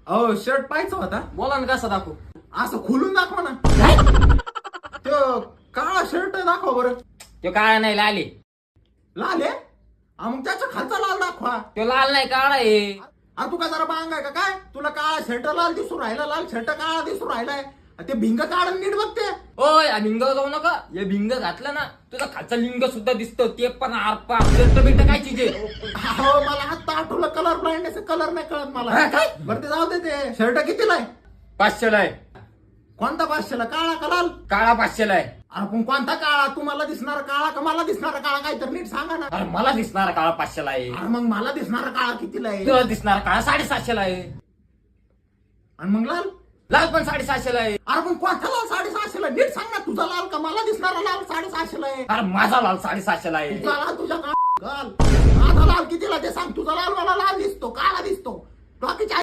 अहो शर्ट पाहायचा होता. बोला ना कसा दाखवू. असं खोलून दाखवा ना. तो काळा शर्ट दाखवा बरं. तो काळा नाही लाल आहे. लाल आहे? मग त्याच्या खालचा लाल दाखवा. तो लाल नाही काळा आहे. अरे तू काय जरा बांग आहे का काय? तुला काळा शर्ट लाल दिसू राहिला, लाल शर्ट काळा दिसू राहिलाय. ते भिंग काढून नीट बघते. ओय भिंग जाऊ नका. हे भिंग घातलं ना तुझा खालचा लिंग सुद्धा दिसतो. ते पण आरपा शर्ट बिंट काय चीज आहे. हो मला आता आठवलं कलर ब्लाइंड कलर नाही कळत मला. हा, काय? बरं ते जाऊ दे. ते शर्ट कितीला आहे? 500ला आहे. कोणता 500ला? काळा का लाल? काळा 500ला आहे. अरे पण कोणता काळा? तुम्हाला दिसणारा काळा का मला दिसणारा काळा? काय तर नीट सांगा ना. अरे मला दिसणारा काळा 500ला आहे. अरे मग मला दिसणारा काळा कितीला आहे? तुला दिसणारा काळा 750ला आहे. आणि मग लाल? लाल पण 750ला आहे. अरे पण कोणता लाल 750ला? नीट सांग ना. तुझा लाल का मला दिसणारा लाल 750ला आहे? अरे माझा लाल 750ला आहे. तुझा लाल तुझ्या काळ माझा लाल कितीला ते सांग. तुझा लाल मला लाल दिसतो, काळा दिसतो. बाकीच्या